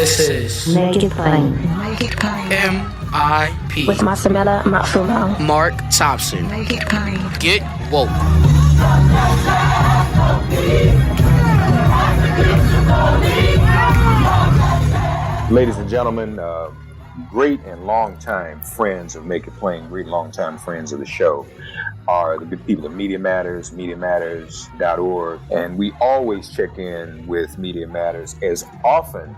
This is Make It Plain. Make It Plain. MIP With Masamela Matfumo. Mark Thompson. Make It Plain. Get woke. Ladies and gentlemen, great and long-time friends of Make It Plain, great long-time friends of the show are the good people of Media Matters, MediaMatters.org, and we always check in with Media Matters as often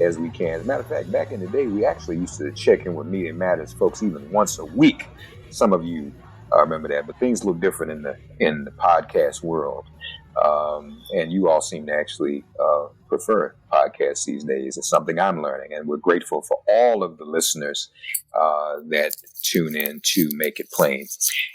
as we can. As a matter of fact, back in the day, we actually used to check in with Media Matters folks even once a week. Some of you remember that, but things look different in the podcast world. And you all seem to actually prefer podcasts these days. It's something I'm learning, and we're grateful for all of the listeners that tune in to Make It Plain.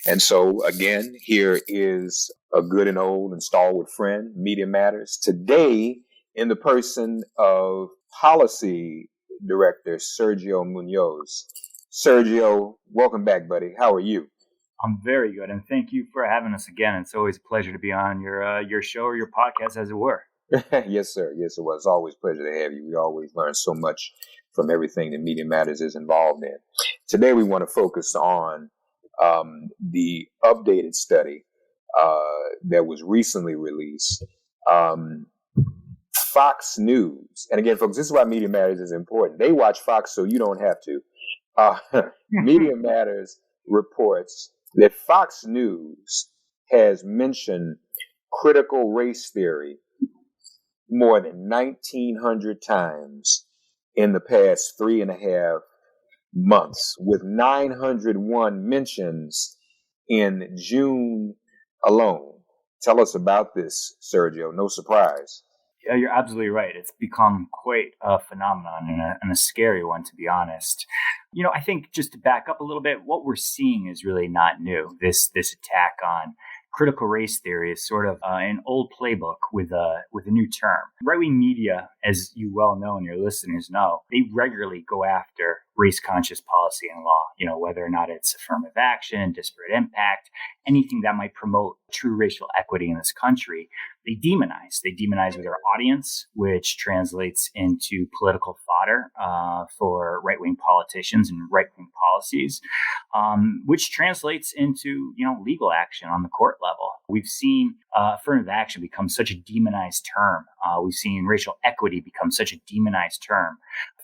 And so, again, here is a good and old and stalwart friend, Media Matters, today in the person of Policy Director Sergio Muñoz. Sergio, welcome back, buddy. How are you? I'm very good, and thank you for having us again. It's always a pleasure to be on your show or your podcast, as it were. Yes, sir. Yes, it was. Always a pleasure to have you. We always learn so much from everything that Media Matters is involved in. Today, we want to focus on the updated study that was recently released. Fox News, and again, folks, this is why Media Matters is important. They watch Fox, so you don't have to. Media Matters reports that Fox News has mentioned critical race theory more than 1,900 times in the past 3.5 months, with 901 mentions in June alone. Tell us about this, Sergio. No surprise. Yeah, you're absolutely right. It's become quite a phenomenon and a scary one, to be honest. You know, I think just to back up a little bit, what we're seeing is really not new. This attack on critical race theory is sort of an old playbook with a new term. Right-wing media, as you well know and your listeners know, they regularly go after race-conscious policy and law, you know, whether or not it's affirmative action, disparate impact, anything that might promote true racial equity in this country. They demonize with their audience, which translates into political fodder for right-wing politicians and right-wing policies, which translates into, you know, legal action on the court level. We've seen affirmative action become such a demonized term. We've seen racial equity become such a demonized term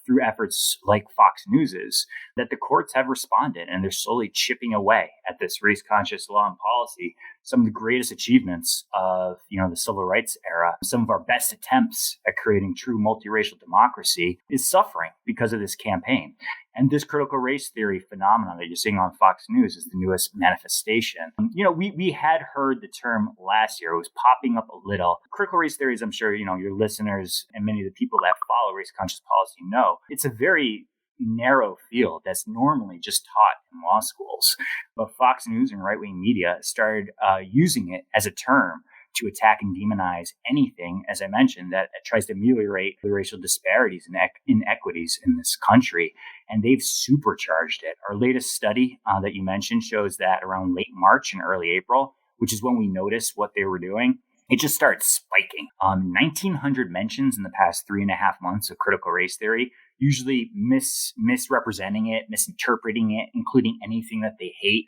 through efforts like Fox News's, that the courts have responded, and they're slowly chipping away at this race-conscious law and policy. Some of the greatest achievements of, you know, the civil rights era, some of our best attempts at creating true multiracial democracy is suffering because of this campaign. And this critical race theory phenomenon that you're seeing on Fox News is the newest manifestation. You know, we had heard the term last year. It was popping up a little. Critical race theories, I'm sure, you know, your listeners and many of the people that follow race-conscious policy know, it's a very narrow field that's normally just taught in law schools. But Fox News and right-wing media started using it as a term to attack and demonize anything, as I mentioned, that tries to ameliorate the racial disparities and inequities in this country. And they've supercharged it. Our latest study that you mentioned shows that around late March and early April, which is when we noticed what they were doing, it just started spiking. 1,900 mentions in the past 3.5 months of critical race theory, usually misrepresenting it, misinterpreting it, including anything that they hate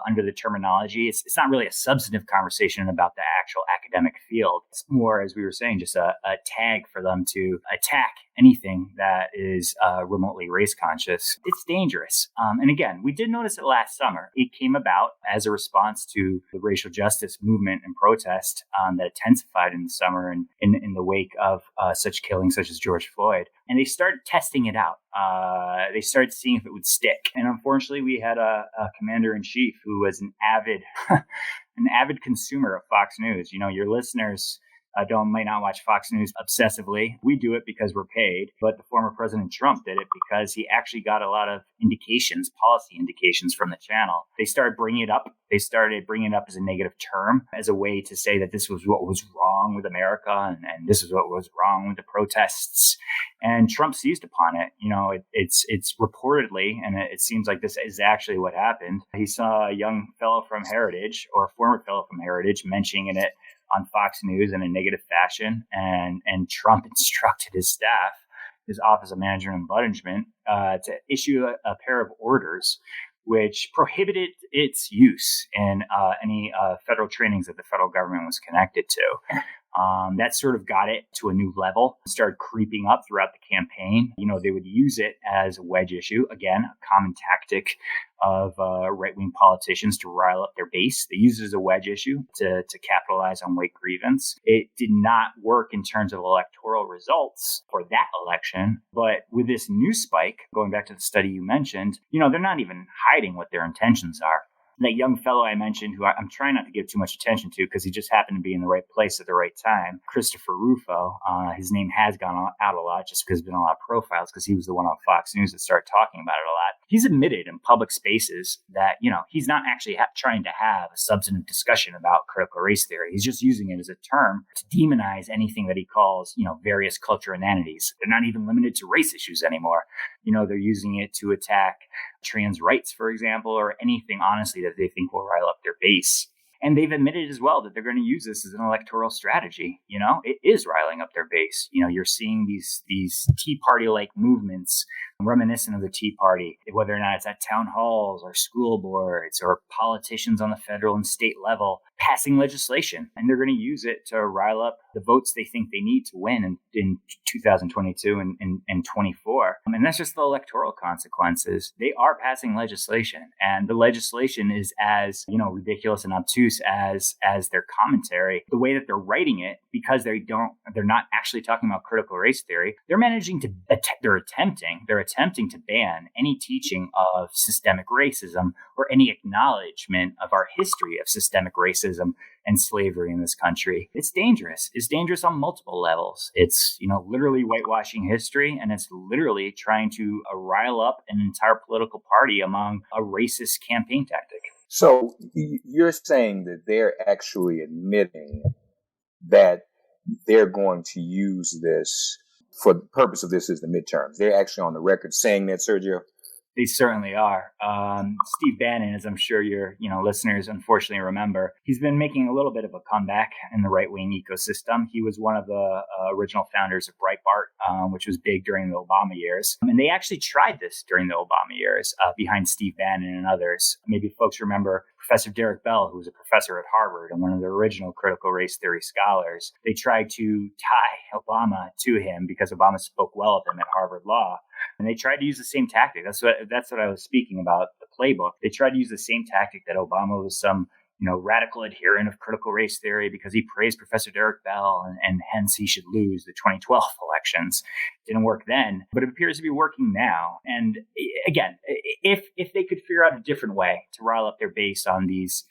under the terminology. It's not really a substantive conversation about the actual academic field. It's more, as we were saying, just a tag for them to attack anything that is remotely race conscious. It's dangerous. And again, we did notice it last summer. It came about as a response to the racial justice movement and protest that intensified in the summer and in the wake of such killings such as George Floyd. And they started testing it out. They started seeing if it would stick. And unfortunately, we had a commander-in-chief who was an avid consumer of Fox News. You know, your listeners might not watch Fox News obsessively. We do it because we're paid, but the former President Trump did it because he actually got a lot of indications, policy indications from the channel. They started bringing it up. They started bringing it up as a negative term, as a way to say that this was what was wrong with America and this is what was wrong with the protests. And Trump seized upon it. You know, it's reportedly, and it seems like this is actually what happened. He saw a young fellow from Heritage, or a former fellow from Heritage, mentioning it on Fox News in a negative fashion, and Trump instructed his staff his Office of Management and Budget, to issue a pair of orders which prohibited its use in any federal trainings that the federal government was connected to. That sort of got it to a new level, started creeping up throughout the campaign. They would use it as a wedge issue. Again, a common tactic of right-wing politicians to rile up their base. They use it as a wedge issue to capitalize on white grievance. It did not work in terms of electoral results for that election. But with this new spike, going back to the study you mentioned, they're not even hiding what their intentions are. That young fellow I mentioned, who I'm trying not to give too much attention to because he just happened to be in the right place at the right time, Christopher Rufo, his name has gone out a lot just because there's been a lot of profiles because he was the one on Fox News that started talking about it a lot. He's admitted in public spaces that, he's not actually trying to have a substantive discussion about critical race theory. He's just using it as a term to demonize anything that he calls, various culture inanities. They're not even limited to race issues anymore. They're using it to attack trans rights, for example, or anything, honestly, that they think will rile up their base. And they've admitted as well that they're going to use this as an electoral strategy. It is riling up their base. You're seeing these Tea Party-like movements reminiscent of the Tea Party, whether or not it's at town halls or school boards or politicians on the federal and state level passing legislation. And they're going to use it to rile up the votes they think they need to win in 2022 and 24. And that's just the electoral consequences. They are passing legislation, and the legislation is as, ridiculous and obtuse as their commentary. The way that they're writing it, because they're not actually talking about critical race theory, they're attempting to ban any teaching of systemic racism or any acknowledgement of our history of systemic racism and slavery in this country. It's dangerous. It's dangerous on multiple levels. It's, literally whitewashing history, and it's literally trying to rile up an entire political party among a racist campaign tactic. So you're saying that they're actually admitting that they're going to use this for the purpose of this is the midterms. They're actually on the record saying that, Sergio? They certainly are. Steve Bannon, as I'm sure your listeners unfortunately remember, he's been making a little bit of a comeback in the right-wing ecosystem. He was one of the original founders of Breitbart, which was big during the Obama years. And they actually tried this during the Obama years behind Steve Bannon and others. Maybe folks remember Professor Derek Bell, who was a professor at Harvard and one of the original critical race theory scholars. They tried to tie Obama to him because Obama spoke well of him at Harvard Law. And they tried to use the same tactic. That's what I was speaking about, the playbook. They tried to use the same tactic that Obama was some radical adherent of critical race theory because he praised Professor Derek Bell and hence he should lose the 2012 elections. Didn't work then, but it appears to be working now. And again, if they could figure out a different way to rile up their base along these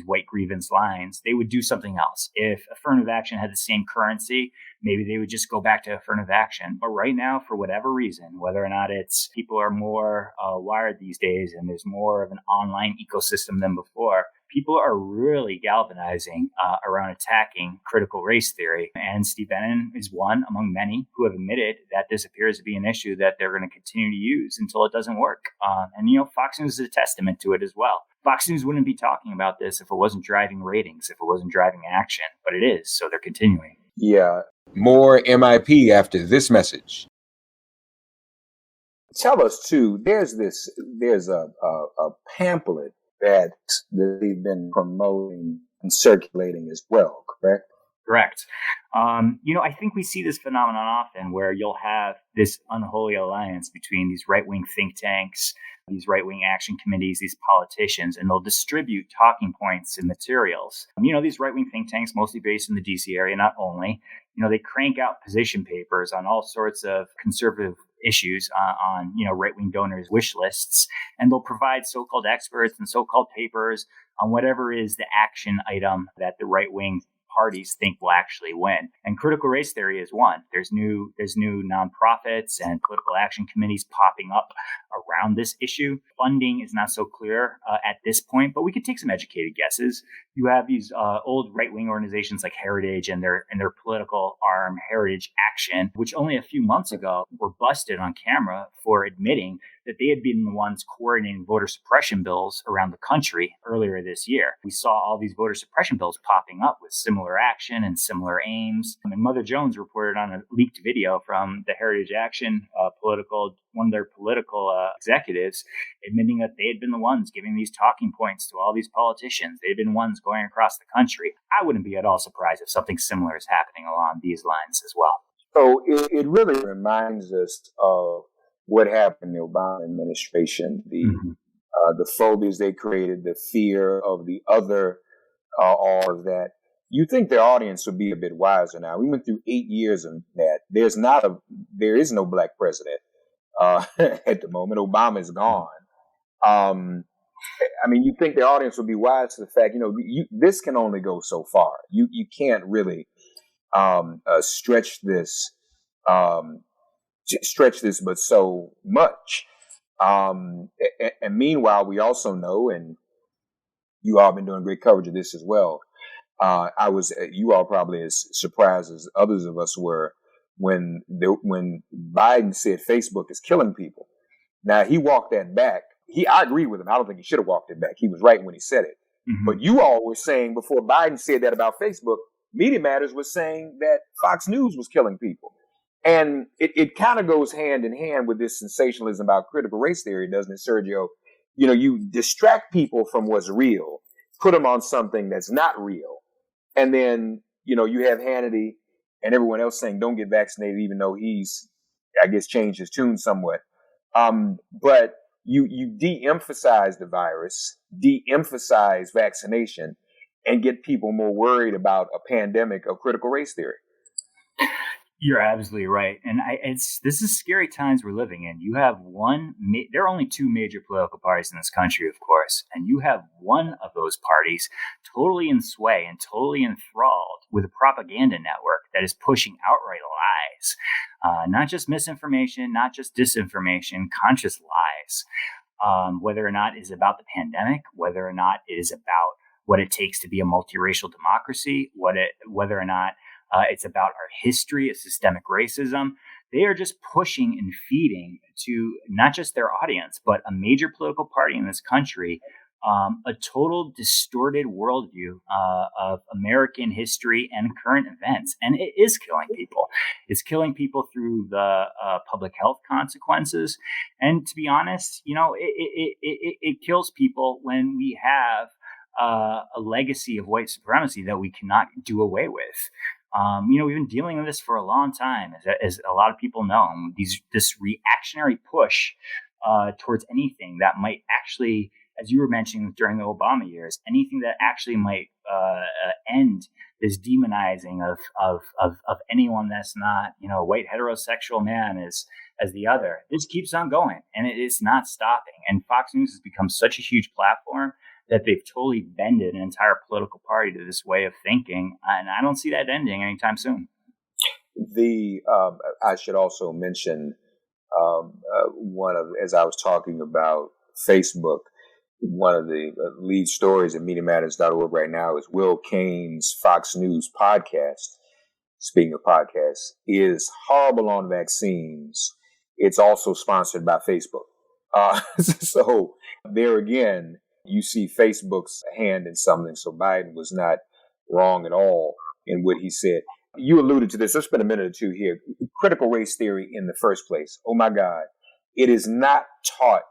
white grievance lines, they would do something else. If affirmative action had the same currency, maybe they would just go back to affirmative action. But right now, for whatever reason, whether or not it's people are more wired these days and there's more of an online ecosystem than before, people are really galvanizing around attacking critical race theory. And Steve Bannon is one among many who have admitted that this appears to be an issue that they're going to continue to use until it doesn't work. And Fox News is a testament to it as well. Fox News wouldn't be talking about this if it wasn't driving ratings, if it wasn't driving action, but it is. So they're continuing. Yeah. More MIP after this message. Tell us too, there's a pamphlet that they've been promoting and circulating as well, correct? Correct. I think we see this phenomenon often where you'll have this unholy alliance between these right-wing think tanks, these right-wing action committees, these politicians, and they'll distribute talking points and materials. These right-wing think tanks, mostly based in the DC area, not only, they crank out position papers on all sorts of conservative issues on right-wing donors' wish lists, and they'll provide so-called experts and so-called papers on whatever is the action item that the right-wing parties think will actually win. And critical race theory is one. There's new nonprofits and political action committees popping up around this issue. Funding is not so clear at this point, but we could take some educated guesses. You have these old right-wing organizations like Heritage and their political arm, Heritage Action, which only a few months ago were busted on camera for admitting that they had been the ones coordinating voter suppression bills around the country earlier this year. We saw all these voter suppression bills popping up with similar action and similar aims. And Mother Jones reported on a leaked video from the Heritage Action one of their political executives, admitting that they had been the ones giving these talking points to all these politicians. They'd been ones going across the country. I wouldn't be at all surprised if something similar is happening along these lines as well. So it really reminds us of what happened in the Obama administration, the phobias they created, the fear of the other, all of that. You think their audience would be a bit wiser now. We went through 8 years of that. There is no black president at the moment. Obama is gone. I mean, you think the audience would be wise to the fact, this can only go so far. You can't really stretch this but so much. And meanwhile, we also know, and you all have been doing great coverage of this as well. You all probably as surprised as others of us were when Biden said Facebook is killing people. Now he walked that back. I agree with him. I don't think he should have walked it back. He was right when he said it. Mm-hmm. But you all were saying before Biden said that about Facebook, Media Matters was saying that Fox News was killing people. And it kind of goes hand in hand with this sensationalism about critical race theory, doesn't it, Sergio? You distract people from what's real, put them on something that's not real. And then, you have Hannity and everyone else saying, don't get vaccinated, even though he's, I guess, changed his tune somewhat. But you de-emphasize the virus, de-emphasize vaccination, and get people more worried about a pandemic of critical race theory. You're absolutely right. And this is scary times we're living in. You have there are only two major political parties in this country, of course. And you have one of those parties totally in sway and totally enthralled with a propaganda network that is pushing outright lies. Not just misinformation, not just disinformation, conscious lies. Whether or not it is about the pandemic, whether or not it is about what it takes to be a multiracial democracy, whether or not it's about our history of systemic racism. They are just pushing and feeding to not just their audience, but a major political party in this country, a total distorted worldview of American history and current events. And it is killing people. It's killing people through the public health consequences. And to be honest, it kills people when we have a legacy of white supremacy that we cannot do away with. We've been dealing with this for a long time, as a lot of people know. This reactionary push towards anything that might actually, as you were mentioning during the Obama years, anything that actually might end this demonizing of anyone that's not, a white heterosexual man as the other. This keeps on going, and it is not stopping. And Fox News has become such a huge platform that they've totally bended an entire political party to this way of thinking. And I don't see that ending anytime soon. I should also mention as I was talking about Facebook, one of the lead stories at MediaMatters.org right now is Will Kane's Fox News podcast. Speaking of podcasts, is horrible on vaccines. It's also sponsored by Facebook. So there again, you see Facebook's hand in something. So Biden was not wrong at all in what he said. You alluded to this. Let's spend a minute or two here. Critical race theory in the first place. Oh my God. It is not taught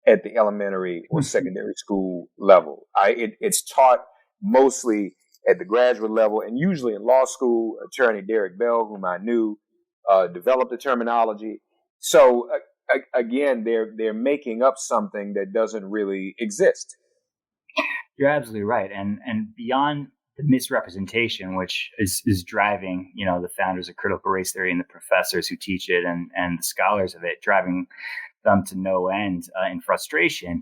at the elementary or secondary school level. It's taught mostly at the graduate level and usually in law school. Attorney Derek Bell, whom I knew, developed the terminology. So again, they're making up something that doesn't really exist. You're absolutely right. And beyond the misrepresentation, which is driving, the founders of critical race theory and the professors who teach it and the scholars of it, driving them to no end in frustration.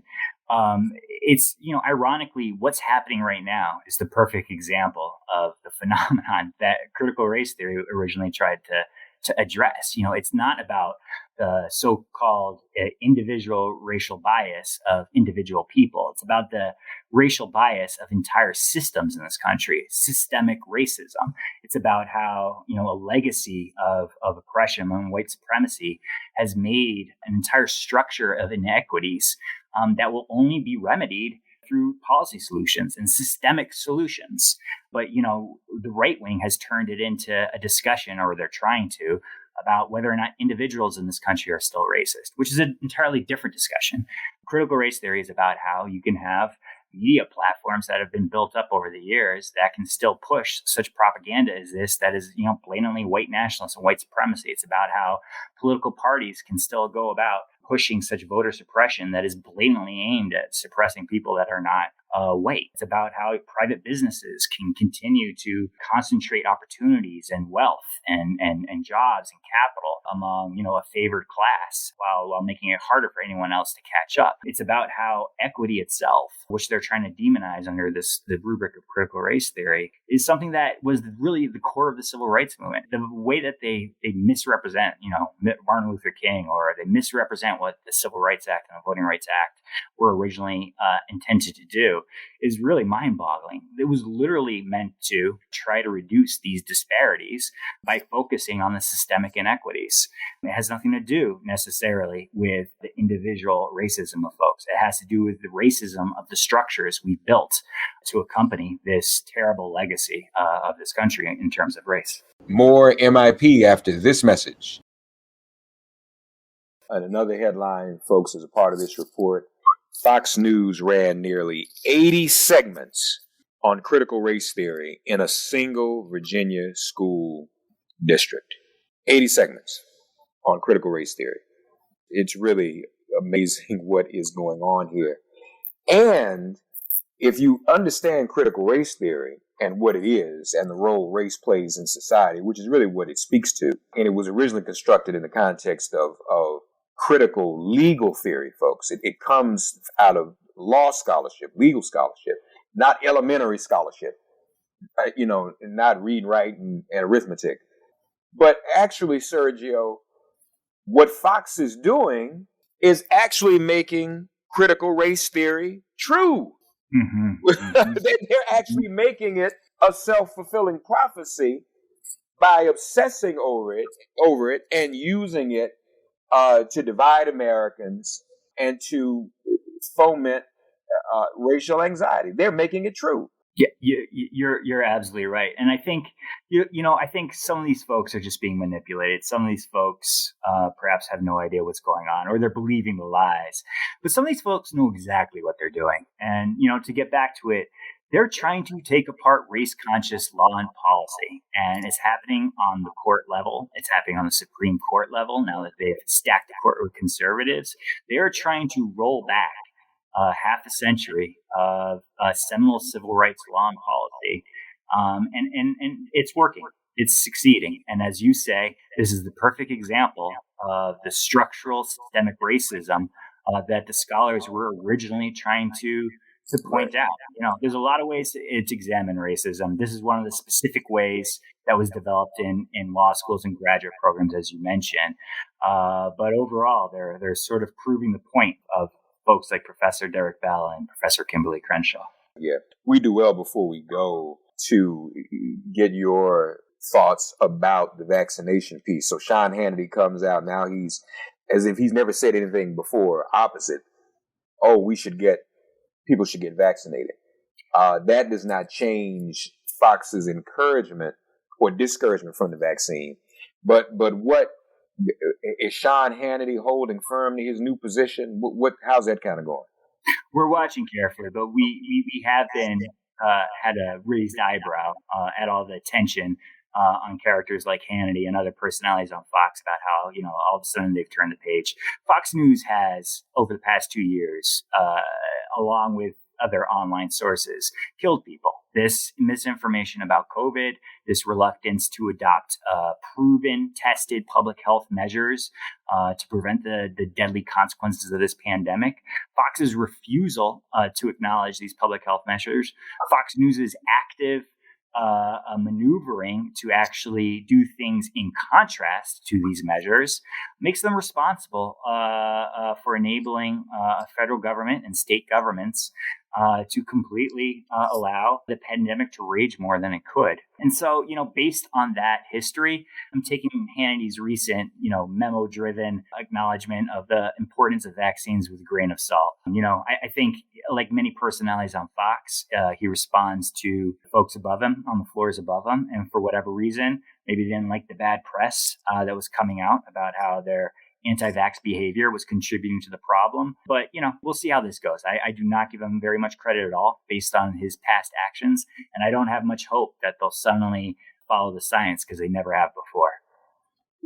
It's, ironically, what's happening right now is the perfect example of the phenomenon that critical race theory originally tried to address. It's not about the so-called individual racial bias of individual people. It's about the racial bias of entire systems in this country, systemic racism. It's about how, a legacy of oppression and white supremacy has made an entire structure of inequities that will only be remedied through policy solutions and systemic solutions. But, the right wing has turned it into a discussion, or they're trying to, about whether or not individuals in this country are still racist, which is an entirely different discussion. Critical race theory is about how you can have media platforms that have been built up over the years that can still push such propaganda as this, that is, blatantly white nationalism and white supremacy. It's about how political parties can still go about pushing such voter suppression that is blatantly aimed at suppressing people that are not white. It's about how private businesses can continue to concentrate opportunities and wealth and jobs and capital among, a favored class while making it harder for anyone else to catch up. It's about how equity itself, which they're trying to demonize under the rubric of critical race theory, is something that was really the core of the civil rights movement. The way that they misrepresent, Martin Luther King, or they misrepresent what the Civil Rights Act and the Voting Rights Act were originally intended to do is really mind-boggling. It was literally meant to try to reduce these disparities by focusing on the systemic inequities. It has nothing to do necessarily with the individual racism of folks. It has to do with the racism of the structures we built to accompany this terrible legacy of this country in terms of race. More MIP after this message. And another headline, folks, as a part of this report, Fox News ran nearly 80 segments on critical race theory in a single Virginia school district. 80 segments on critical race theory. It's really amazing what is going on here. And if you understand critical race theory and what it is and the role race plays in society, which is really what it speaks to, and it was originally constructed in the context of critical legal theory, folks. It comes out of law scholarship, legal scholarship, not elementary scholarship, not read, write, and arithmetic. But actually, Sergio, what Fox is doing is actually making critical race theory true. Mm-hmm. They're actually making it a self-fulfilling prophecy by obsessing over it and using it to divide Americans and to foment racial anxiety. They're making it true. Yeah, you're absolutely right, and I think I think some of these folks are just being manipulated. Some of these folks perhaps have no idea what's going on, or they're believing the lies. But some of these folks know exactly what they're doing, and to get back to it, they're trying to take apart race-conscious law and policy, and it's happening on the court level. It's happening on the Supreme Court level. Now that they've stacked the court with conservatives, they are trying to roll back half a century of seminal civil rights law and policy, and it's working. It's succeeding. And as you say, this is the perfect example of the structural systemic racism that the scholars were originally trying to point out. There's a lot of ways to examine racism. This is one of the specific ways that was developed in law schools and graduate programs, as you mentioned. But overall, they're sort of proving the point of folks like Professor Derek Bell and Professor Kimberly Crenshaw. Yeah, we do well before we go to get your thoughts about the vaccination piece. So Sean Hannity comes out now. He's as if he's never said anything before. Opposite. Oh, people should get vaccinated. That does not change Fox's encouragement or discouragement from the vaccine. But what is Sean Hannity holding firm to his new position? How's that kind of going? We're watching carefully, but we have been had a raised eyebrow at all the attention on characters like Hannity and other personalities on Fox about how all of a sudden they've turned the page. Fox News has, over the past 2 years, along with other online sources, killed people. This misinformation about COVID, this reluctance to adopt proven, tested public health measures to prevent the deadly consequences of this pandemic, Fox's refusal to acknowledge these public health measures, Fox News' active maneuvering to actually do things in contrast to these measures makes them responsible for enabling federal government and state governments to completely allow the pandemic to rage more than it could. And so, based on that history, I'm taking Hannity's recent, memo-driven acknowledgement of the importance of vaccines with a grain of salt. I think, like many personalities on Fox, he responds to folks above him, on the floors above him, and for whatever reason, maybe they didn't like the bad press that was coming out about how their anti-vax behavior was contributing to the problem. But, we'll see how this goes. I do not give him very much credit at all based on his past actions. And I don't have much hope that they'll suddenly follow the science because they never have before.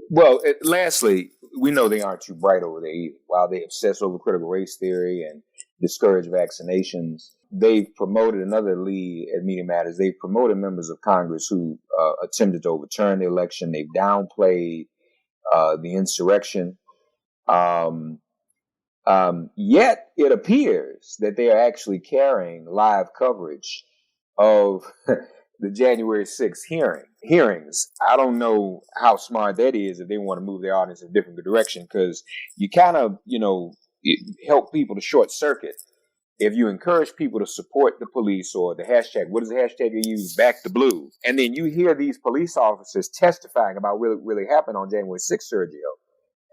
Well, lastly, we know they aren't too bright over there either. While they obsess over critical race theory and discourage vaccinations, they've promoted another lead at Media Matters. They've promoted members of Congress who attempted to overturn the election. They've downplayed the insurrection. Yet it appears that they are actually carrying live coverage of the January 6th hearings. I don't know how smart that is if they want to move their audience in a different direction, because you kind of, help people to short circuit. If you encourage people to support the police, or the hashtag, what is the hashtag you use? Back the blue. And then you hear these police officers testifying about what really happened on January 6th, Sergio.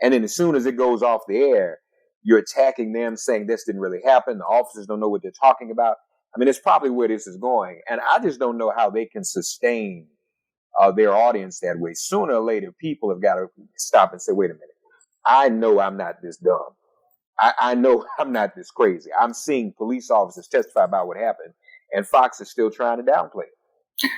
And then as soon as it goes off the air, you're attacking them, saying this didn't really happen. The officers don't know what they're talking about. I mean, it's probably where this is going. And I just don't know how they can sustain their audience that way. Sooner or later, people have got to stop and say, wait a minute. I know I'm not this dumb. I know I'm not this crazy. I'm seeing police officers testify about what happened, and Fox is still trying to downplay it.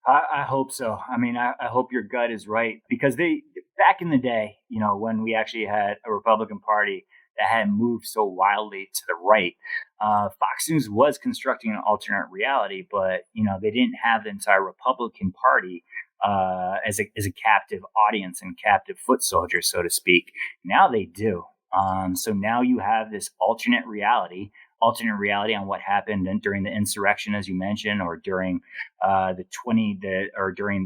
I hope so. I mean, I hope your gut is right, because back in the day, when we actually had a Republican Party that had moved so wildly to the right, Fox News was constructing an alternate reality, but, they didn't have the entire Republican Party as a captive audience and captive foot soldier, so to speak. Now they do. So now you have this alternate reality on what happened during the insurrection, as you mentioned, or during during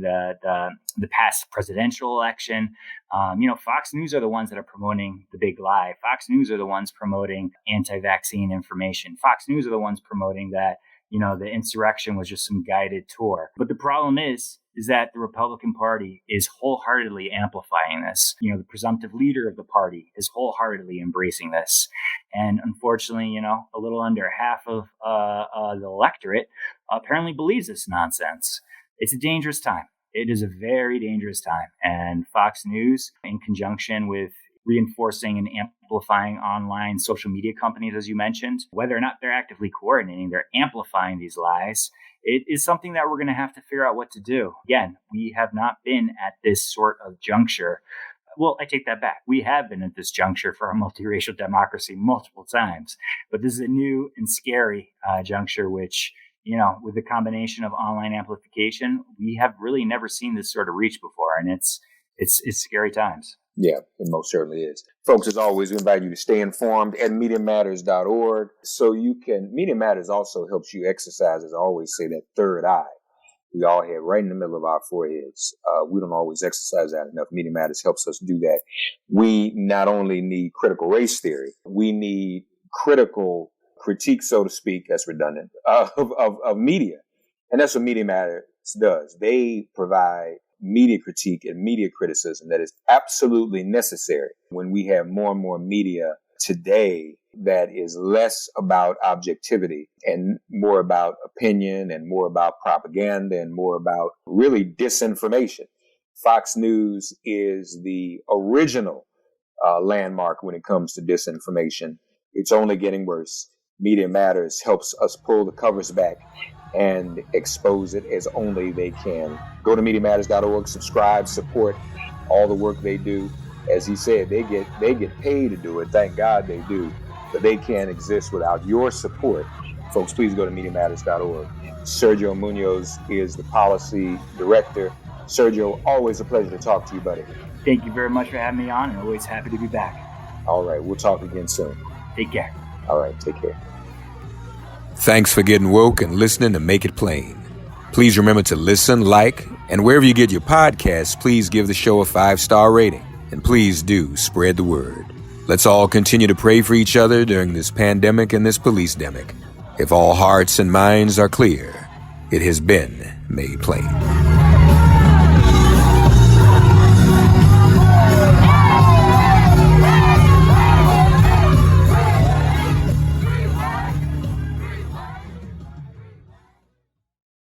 the past presidential election. Fox News are the ones that are promoting the big lie. Fox News are the ones promoting anti-vaccine information. Fox News are the ones promoting that, the insurrection was just some guided tour. But the problem is that the Republican Party is wholeheartedly amplifying this. The presumptive leader of the party is wholeheartedly embracing this. And unfortunately, a little under half of the electorate apparently believes this nonsense. It's a dangerous time. It is a very dangerous time. And Fox News, in conjunction with reinforcing and amplifying online social media companies, as you mentioned, whether or not they're actively coordinating, they're amplifying these lies. It is something that we're going to have to figure out what to do. Again, we have not been at this sort of juncture. Well, I take that back. We have been at this juncture for a multiracial democracy multiple times, but this is a new and scary juncture, which, with the combination of online amplification, we have really never seen this sort of reach before, and it's scary times. Yeah, it most certainly is. Folks, as always, we invite you to stay informed at MediaMatters.org. So Media Matters also helps you exercise, as I always say, that third eye we all have right in the middle of our foreheads. We don't always exercise that enough. Media Matters helps us do that. We not only need critical race theory, we need critical critique, so to speak, that's redundant, of media. And that's what Media Matters does. They provide media critique and media criticism that is absolutely necessary when we have more and more media today that is less about objectivity and more about opinion and more about propaganda and more about really disinformation. Fox News is the original landmark when it comes to disinformation. It's only getting worse. Media Matters helps us pull the covers back and expose it as only they can. Go to MediaMatters.org, subscribe, support all the work they do. As he said, they get paid to do it. Thank God they do. But they can't exist without your support. Folks, please go to MediaMatters.org. Sergio Muñoz is the policy director. Sergio, always a pleasure to talk to you, buddy. Thank you very much for having me on, and always happy to be back. All right, we'll talk again soon. Take care. All right, take care. Thanks for getting woke and listening to Make It Plain. Please remember to listen, like, and wherever you get your podcasts, please give the show a 5-star rating. And please do spread the word. Let's all continue to pray for each other during this pandemic and this police-demic. If all hearts and minds are clear, it has been made plain.